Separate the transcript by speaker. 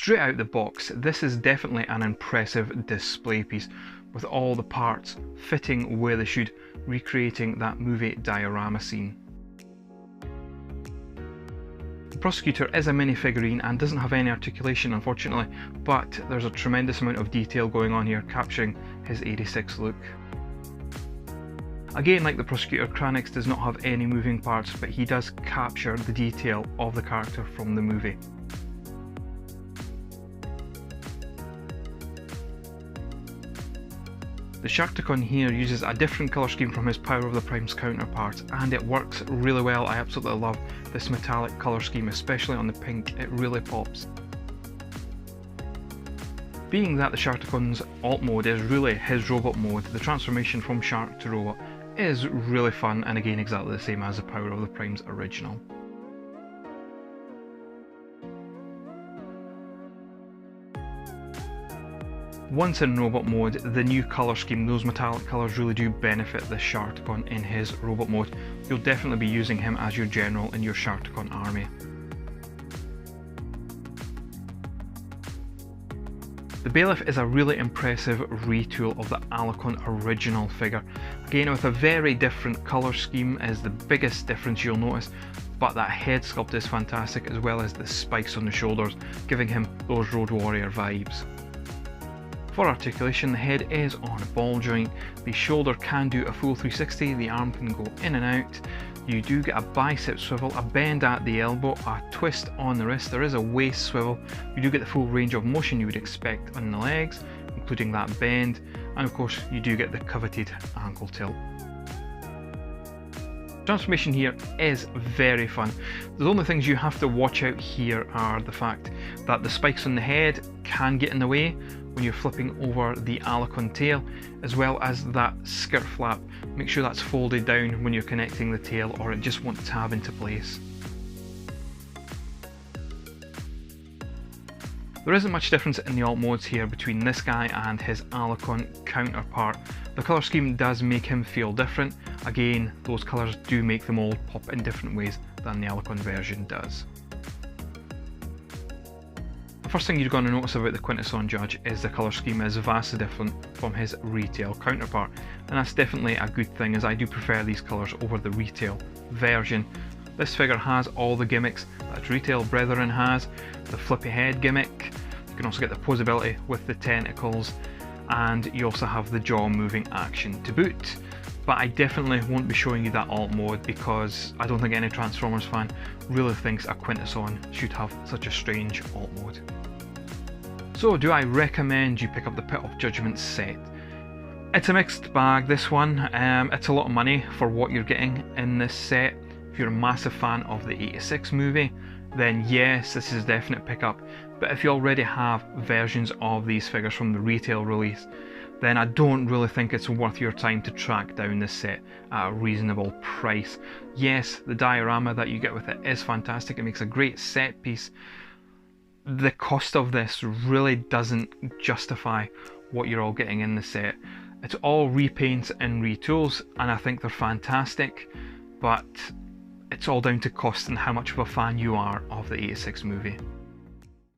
Speaker 1: straight out the box, this is definitely an impressive display piece, with all the parts fitting where they should, recreating that movie diorama scene. The Prosecutor is a minifigurine and doesn't have any articulation, unfortunately, but there's a tremendous amount of detail going on here, capturing his 86 look. Again, like the Prosecutor, Kranix does not have any moving parts, but he does capture the detail of the character from the movie. The Sharkticon here uses a different colour scheme from his Power of the Prime's counterpart, and it works really well. I absolutely love this metallic colour scheme, especially on the pink. It really pops. Being that the Sharkticon's alt mode is really his robot mode, the transformation from shark to robot is really fun, and again exactly the same as the Power of the Prime's original. Once in robot mode, the new colour scheme, those metallic colours really do benefit the Sharkticon in his robot mode. You'll definitely be using him as your general in your Sharkticon army. The Bailiff is a really impressive retool of the Alicon original figure. Again, with a very different colour scheme is the biggest difference you'll notice, but that head sculpt is fantastic, as well as the spikes on the shoulders, giving him those Road Warrior vibes. For articulation, the head is on a ball joint, the shoulder can do a full 360, the arm can go in and out, you do get a bicep swivel, a bend at the elbow, a twist on the wrist, there is a waist swivel, you do get the full range of motion you would expect on the legs, including that bend, and of course you do get the coveted ankle tilt. Transformation here is very fun. The only things you have to watch out here are the fact that the spikes on the head can get in the way when you're flipping over the Alicon tail, as well as that skirt flap. Make sure that's folded down when you're connecting the tail, or it just won't tab into place. There isn't much difference in the alt modes here between this guy and his Alicon counterpart. The colour scheme does make him feel different. Again, those colours do make the mould pop in different ways than the Alicon version does. The first thing you're going to notice about the Quintesson Judge is the colour scheme is vastly different from his retail counterpart, and that's definitely a good thing, as I do prefer these colours over the retail version. This figure has all the gimmicks that retail brethren has, the flippy head gimmick, you can also get the posability with the tentacles, and you also have the jaw moving action to boot. But I definitely won't be showing you that alt mode, because I don't think any Transformers fan really thinks a Quintesson should have such a strange alt mode. So do I recommend you pick up the Pit of Judgement set? It's a mixed bag, this one. It's a lot of money for what you're getting in this set. If you're a massive fan of the 86 movie, then yes, this is a definite pickup. But if you already have versions of these figures from the retail release, then I don't really think it's worth your time to track down this set at a reasonable price. Yes, the diorama that you get with it is fantastic, it makes a great set piece. The cost of this really doesn't justify what you're all getting in the set. It's all repaints and retools, and I think they're fantastic, but it's all down to cost and how much of a fan you are of the 86 movie.